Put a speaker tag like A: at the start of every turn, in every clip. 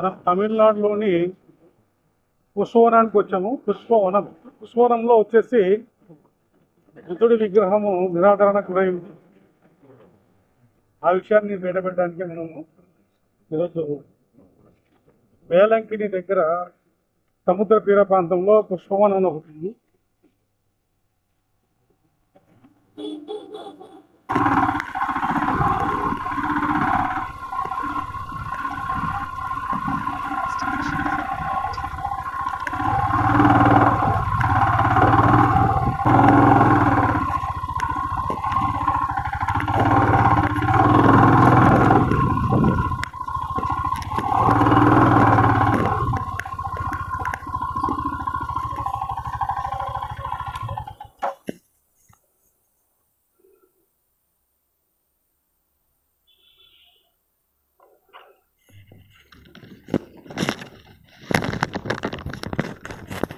A: మనం తమిళనాడులోని పుష్పవనానికి వచ్చాము. పుష్పవనంలో వచ్చేసి బుద్ధుడి విగ్రహము నిరాదరణకు గురైంది. ఆ విషయాన్ని బయటపెట్టడానికి మనము ఈరోజు వేలంకిని దగ్గర సముద్ర తీర ప్రాంతంలో పుష్పవనం ఒకటి ఉంది.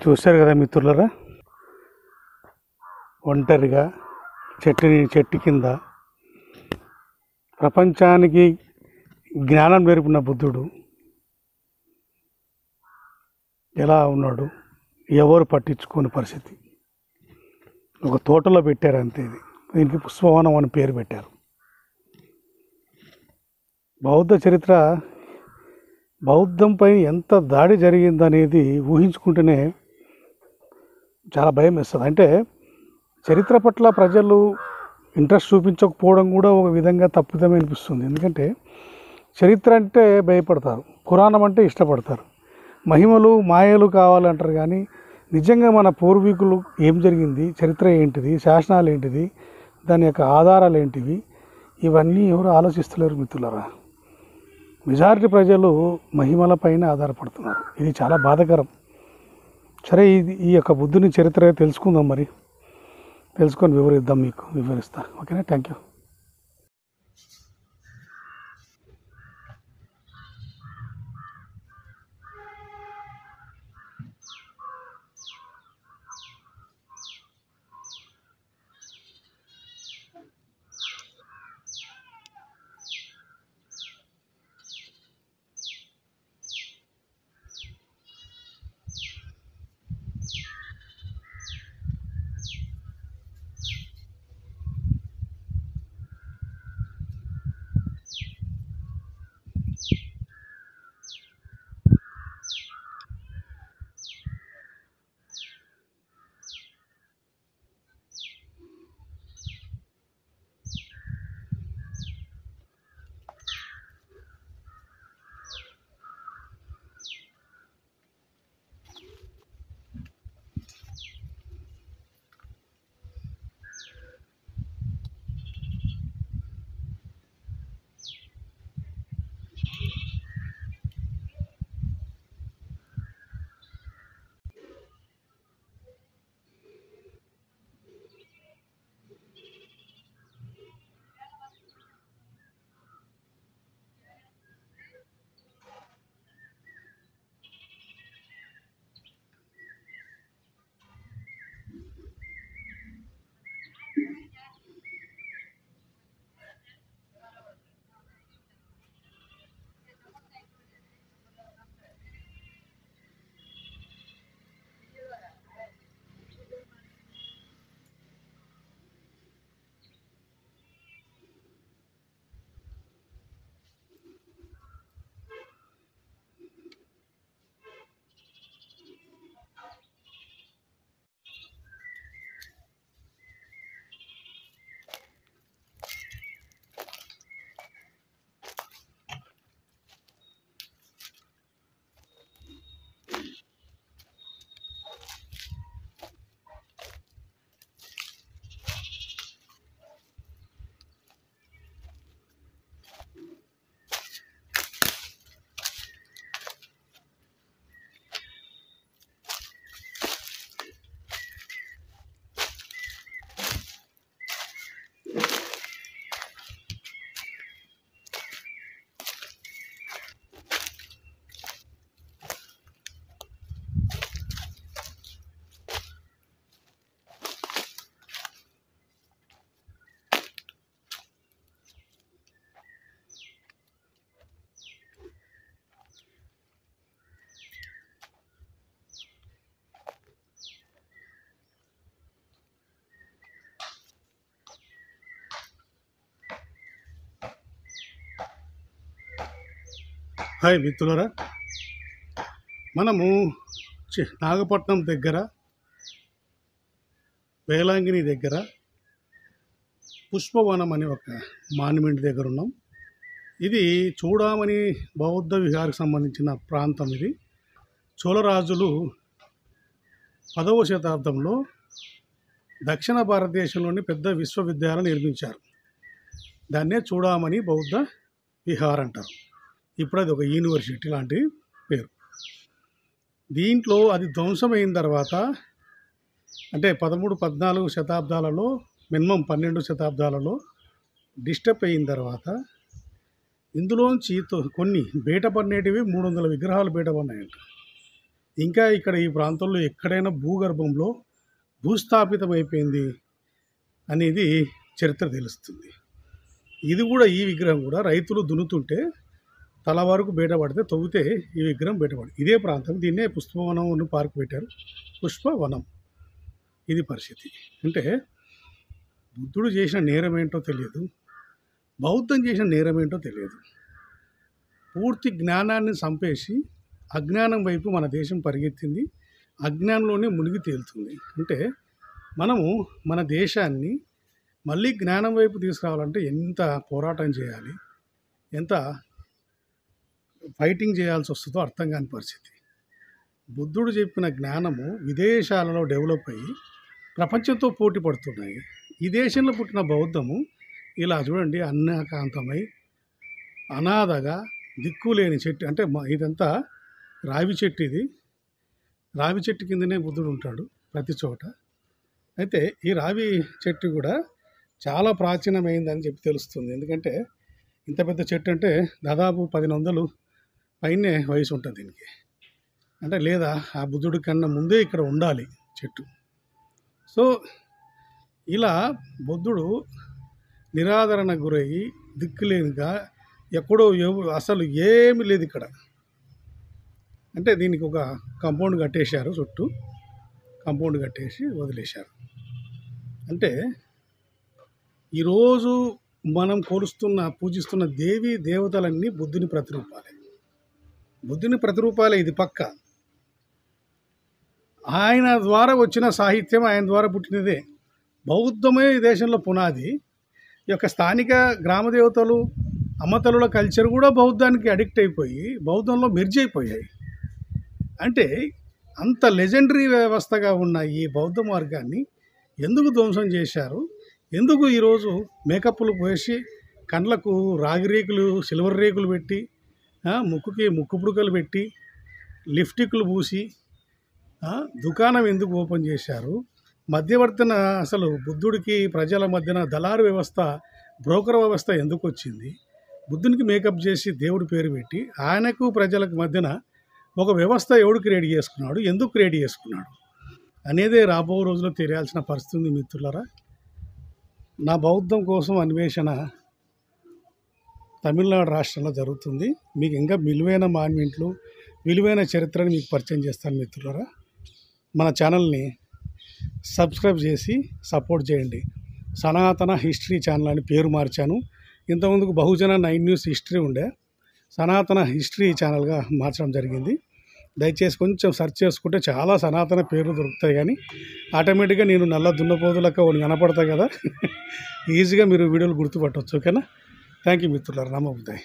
A: చూశారు కదా మిత్రులరా, ఒంటరిగా చెట్టు కింద ప్రపంచానికి జ్ఞానం నేర్పిన బుద్ధుడు ఎలా ఉన్నాడు, ఎవరు పట్టించుకోని పరిస్థితి. ఒక తోటలో పెట్టారు అంతే. దీనికి పుష్పవనం అని పేరు పెట్టారు. బౌద్ధ చరిత్ర, బౌద్ధంపై ఎంత దాడి జరిగిందనేది ఊహించుకుంటేనే చాలా భయం వేస్తుంది. అంటే చరిత్ర పట్ల ప్రజలు ఇంట్రెస్ట్ చూపించకపోవడం కూడా ఒక విధంగా తప్పిదమే అనిపిస్తుంది. ఎందుకంటే చరిత్ర అంటే భయపడతారు, పురాణం అంటే ఇష్టపడతారు, మహిమలు మాయలు కావాలంటారు. కానీ నిజంగా మన పూర్వీకులు ఏం జరిగింది, చరిత్ర ఏంటిది, శాసనాలు ఏంటిది, దాని యొక్క ఆధారాలు ఏంటివి, ఇవన్నీ ఎవరు ఆలోచిస్తలేరు మిత్రులరా. మెజారిటీ ప్రజలు మహిమల పైన ఆధారపడుతున్నారు. ఇది చాలా బాధాకరం. సరే, ఈ యొక్క బుద్ధుని చరిత్ర తెలుసుకుందాం. మరి తెలుసుకొని వివరిస్తా. ఓకేనా? Thank you. హాయ్ మిత్రులరా, మనము నాగపట్నం దగ్గర వేలాంగిని దగ్గర పుష్పవనం అనే ఒక మాన్యుమెంట్ దగ్గర ఉన్నాం. ఇది చూడమని బౌద్ధ విహారకు సంబంధించిన ప్రాంతం. ఇది చోళరాజులు 10వ శతాబ్దంలో దక్షిణ భారతదేశంలోని పెద్ద విశ్వవిద్యాలయం నిర్మించారు. దాన్నే చూడమని బౌద్ధ విహార్ అంటారు. ఇప్పుడు అది ఒక యూనివర్సిటీ లాంటి పేరు. దీంట్లో అది ధ్వంసమైన తర్వాత, అంటే 13-14 శతాబ్దాలలో, మినిమం 12 శతాబ్దాలలో డిస్టర్బ్ అయిన తర్వాత ఇందులోంచి కొన్ని బయటపడినటివి 300 విగ్రహాలు బయటపడినాయంట. ఇంకా ఇక్కడ ఈ ప్రాంతంలో ఎక్కడైనా భూగర్భంలో భూస్థాపితం అయిపోయింది అనేది చరిత్ర తెలుస్తుంది. ఇది కూడా, ఈ విగ్రహం కూడా రైతులు దున్నుతుంటే తల వరకు బయటపడితే తవ్వితే ఈ విగ్రహం బయటపడి, ఇదే ప్రాంతం. దీన్నే పుష్పవనం పార్క్ పెట్టారు, పుష్పవనం. ఇది పరిస్థితి. అంటే బుద్ధుడు చేసిన నేరం ఏంటో తెలియదు, బౌద్ధం చేసిన నేరం ఏంటో తెలియదు. పూర్తి జ్ఞానాన్ని చంపేసి అజ్ఞానం వైపు మన దేశం పరిగెత్తింది, అజ్ఞానంలోనే మునిగి తేలుతుంది. అంటే మనము మన దేశాన్ని మళ్ళీ జ్ఞానం వైపు తీసుకురావాలంటే ఎంత పోరాటం చేయాలి, ఎంత ఫైటింగ్ చేయాల్సి వస్తుందో అర్థం కాని పరిస్థితి. బుద్ధుడు చెప్పిన జ్ఞానము విదేశాలలో డెవలప్ అయ్యి ప్రపంచంతో పోటీ పడుతున్నాయి. ఈ దేశంలో పుట్టిన బౌద్ధము ఇలా చూడండి, అన్యకాంతమై అనాథగా దిక్కులేని చెట్టు. అంటే ఇదంతా రావి చెట్టు. ఇది రావి చెట్టు కిందనే బుద్ధుడు ఉంటాడు ప్రతి చోట. అయితే ఈ రావి చెట్టు కూడా చాలా ప్రాచీనమైందని చెప్పి తెలుస్తుంది. ఎందుకంటే ఇంత పెద్ద చెట్టు అంటే దాదాపు 1100 పైనే వయసు ఉంటుంది దీనికి. అంటే లేదా ఆ బుద్ధుడి కన్నా ముందే ఇక్కడ ఉండాలి చెట్టు. సో ఇలా బుద్ధుడు నిరాదరణ గురయ్యి దిక్కులేనిగా ఎక్కడో అసలు ఏమీ లేదు ఇక్కడ. అంటే దీనికి ఒక కాంపౌండ్ కట్టేశారు, చుట్టూ కాంపౌండ్ కట్టేసి వదిలేశారు. అంటే ఈరోజు మనం పూజిస్తున్న దేవీ దేవతలన్నీ బుద్ధుని ప్రతిరూపాలే. బుద్ధుని ప్రతిరూపాలే, ఇది పక్క. ఆయన ద్వారా వచ్చిన సాహిత్యం, ఆయన ద్వారా పుట్టినదే. బౌద్ధమే ఈ దేశంలో పునాది. ఈ యొక్క స్థానిక గ్రామ దేవతలు, అమ్మతలుల కల్చర్ కూడా బౌద్ధానికి అడిక్ట్ అయిపోయి బౌద్ధంలో మెర్జ్ అయిపోయాయి. అంటే అంత లెజెండరీ వ్యవస్థగా ఉన్న ఈ బౌద్ధ మార్గాన్ని ఎందుకు ధ్వంసం చేశారు? ఎందుకు ఈరోజు మేకప్లు పోసి, కండ్లకు రాగి రేకులు, సిల్వర్ రేకులు పెట్టి, ముక్కుకి ముక్కు పుడకలు పెట్టి, లిప్స్టిక్లు పూసి దుకాణం ఎందుకు ఓపెన్ చేశారు? మధ్యవర్తన అసలు బుద్ధుడికి ప్రజల మధ్యన దళారు వ్యవస్థ, బ్రోకర్ వ్యవస్థ ఎందుకు వచ్చింది? బుద్ధునికి మేకప్ చేసి దేవుడి పేరు పెట్టి ఆయనకు ప్రజలకు మధ్యన ఒక వ్యవస్థ ఎవడు క్రియేట్ చేసుకున్నాడు, ఎందుకు క్రియేట్ చేసుకున్నాడు అనేదే రాబో రోజుల్లో తెలియాల్సిన పరిస్థితి ఉంది మిత్రులారా. నా బౌద్ధం కోసం అన్వేషణ తమిళనాడు రాష్ట్రంలో జరుగుతుంది. మీకు ఇంకా విలువైన మాన్యుమెంట్లు, విలువైన చరిత్రని మీకు పరిచయం చేస్తాను మిత్రులారా. మన ఛానల్ని సబ్స్క్రైబ్ చేసి సపోర్ట్ చేయండి. సనాతన హిస్టరీ ఛానల్ అని పేరు మార్చాను. ఇంతకుముందుకు బహుజన 9 న్యూస్ హిస్టరీ ఉండే, సనాతన హిస్టరీ ఛానల్గా మార్చడం జరిగింది. దయచేసి కొంచెం సెర్చ్ చేసుకుంటే చాలా సనాతన పేర్లు దొరుకుతాయి. కానీ ఆటోమేటిక్గా నేను నల్ల దున్నపోతులక ఒకటి కనపడతాయి కదా, ఈజీగా మీరు వీడియోలు గుర్తుపట్టవచ్చు. ఓకేనా? థ్యాంక్ యూ మిత్రులారా. నమో బుద్ధాయ్.